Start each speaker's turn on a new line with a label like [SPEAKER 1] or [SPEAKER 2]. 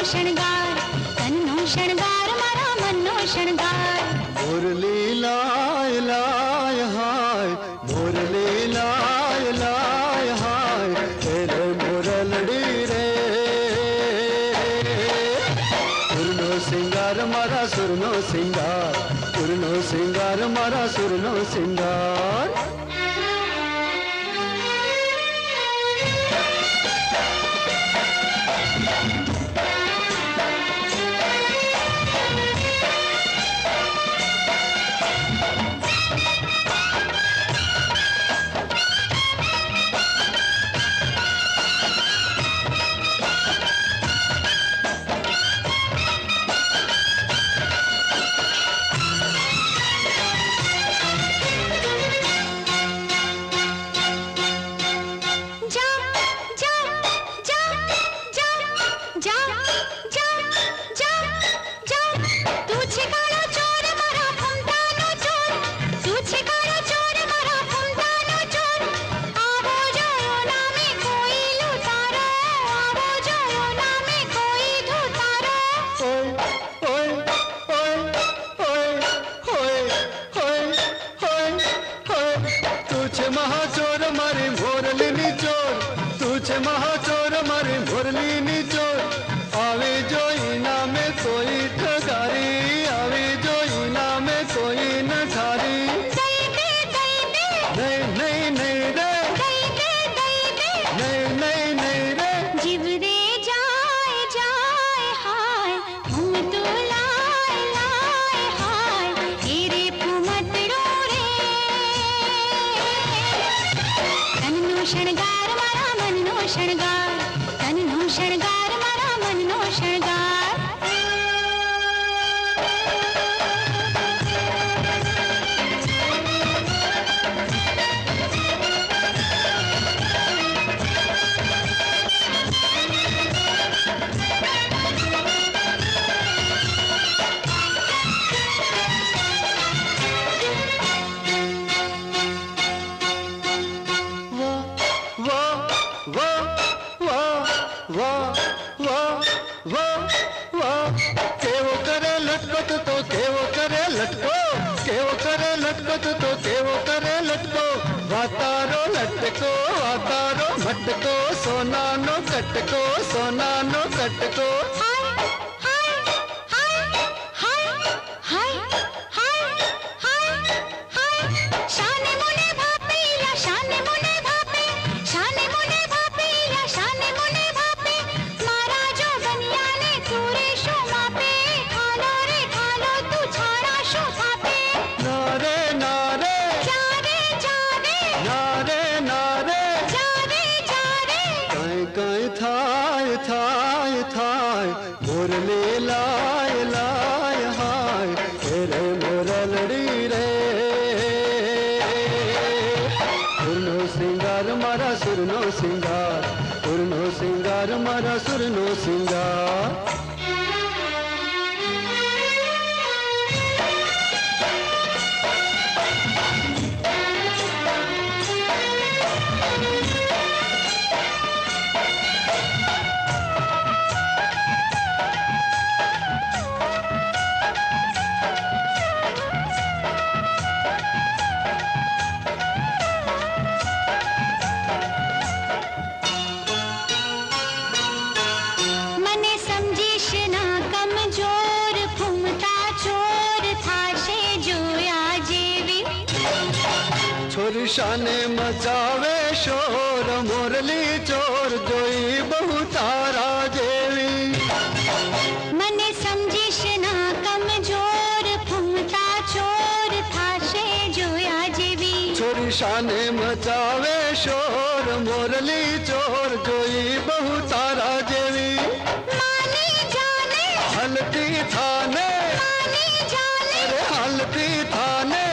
[SPEAKER 1] શણગાર તનનો શણગાર મારા મનનો શણગાર
[SPEAKER 2] મોરલી લાય લાય હાય મોરલી લાય લાય હાય તેરે મોરલડી રે સુરનો સિંગાર મારા સુરનો સિંગાર સુરનો સિંગાર મારા સુરનો સિંગાર महाचोर मारी मोरली चोर तुझे महाचोर मारी मोरली चोर आवे जो इना में कोई ठगारी आवे जो इना में कोई न ठारी नहीं नहीं नहीं रे नहीं नहीं नहीं रे
[SPEAKER 1] जीव रे जाए जाए हाय हम तो लाए लाए हाय तेरे पुमटड़ो रे तननो शणगार मारा मननो शणगार तननो शणगार मारा मननो शणगार
[SPEAKER 2] केवो करे लटकत तो केवो करे लटको केवो करे लटकत तो केवो करे लटको वातारो लटको वातारो मटको सोना नो कटको सोना नो कटको थाय थाय थाय मोरली लाय लाय हाय तेरे मोरलड़ी रे सुरनो सिंगार मारा सुरनो सिंगार सुरनो सिंगार मारा सुरनो सिंगार छोरी शाने मचावे शोर मोरली चोर जोई बहु तारा जेवी
[SPEAKER 1] मने समझीश ना कमजोर फुमता चोर थाशे जोया जेवी
[SPEAKER 2] छोरी शाने मचावे शोर मोरली चोर जोई बहु तारा जेवी
[SPEAKER 1] मानी जाने
[SPEAKER 2] हलती थाने
[SPEAKER 1] मानी जाने
[SPEAKER 2] अरे हलती थाने